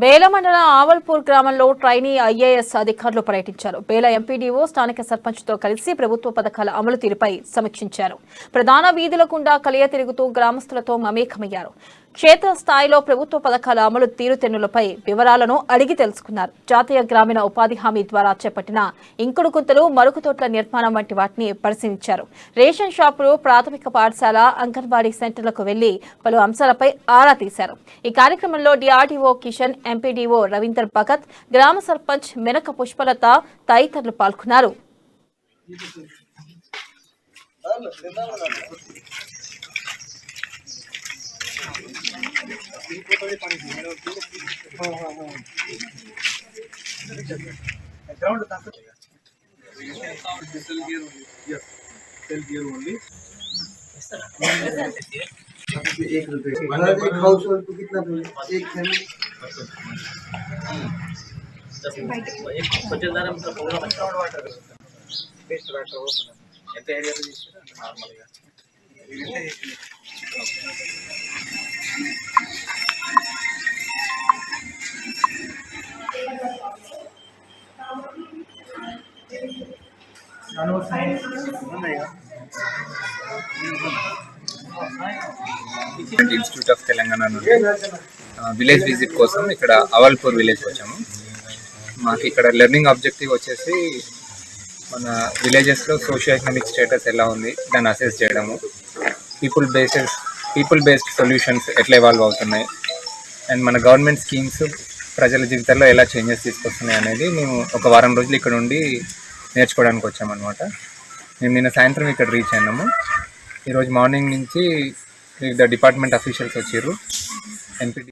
బేల మండల ఆవల్పూర్ గ్రామంలో trainee IAS అధికారులు పర్యటించారు. బేల ఎంపీడీఓ స్థానిక సర్పంచ్తో కలిసి ప్రభుత్వ పథకాల అమలు తీరుపై సమీక్షించారు. ప్రధాన వీధుల గుండా కలియ తిరుగుతూ గ్రామస్తులతో మమేకమయ్యారు. క్షేత్రస్థాయిలో ప్రభుత్వ పథకాల అమలు తీరుతెన్నులపై వివరాలను అడిగి తెలుసుకున్నారు. జాతీయ గ్రామీణ ఉపాధి హామీ ద్వారా చేపట్టిన ఇంకుడు గుంతలు, మరుగుతోట్ల నిర్మాణం వంటి వాటిని పరిశీలించారు. రేషన్ షాపులు, ప్రాథమిక పాఠశాల, అంగన్వాడీ సెంటర్లకు వెళ్లి పలు అంశాలపై ఆరా తీశారు. ఈ కార్యక్రమంలో డిఆర్డీఓ కిషన్, ఎంపీడీఓ రవీందర్ భగత్, గ్రామ సర్పంచ్ మెనక పుష్పలత తదితరులు పాల్గొన్నారు. एक हाउस होल्ड को कितना एक फैमिली ఎంత ఏరియాలో తీసుకుంటే నార్మల్గా ఇన్స్టిట్యూట్ ఆఫ్ తెలంగాణ నుండి విలేజ్ విజిట్ కోసం ఇక్కడ అవల్పూర్ విలేజ్ వచ్చాము. మాకు ఇక్కడ లెర్నింగ్ ఆబ్జెక్టివ్ వచ్చేసి మన విలేజెస్లో సోషియో ఎకనామిక్ స్టేటస్ ఎలా ఉంది దాన్ని అసెస్ చేయడము, పీపుల్ బేస్డ్ సొల్యూషన్స్ ఎట్లా ఇవాల్వ్ అవుతున్నాయి, అండ్ మన గవర్నమెంట్ స్కీమ్స్ ప్రజల జీవితాల్లో ఎలా చేంజెస్ తీసుకొస్తున్నాయి అనేది మేము ఒక వారం రోజులు ఇక్కడ ఉండి నేర్చుకోవడానికి వచ్చామన్నమాట. మేము నిన్న సాయంత్రం ఇక్కడ రీచ్ అయినాము. ఈరోజు మార్నింగ్ నుంచి వివిధ డిపార్ట్మెంట్ అఫీషియల్స్ వచ్చారు. ఎంపీ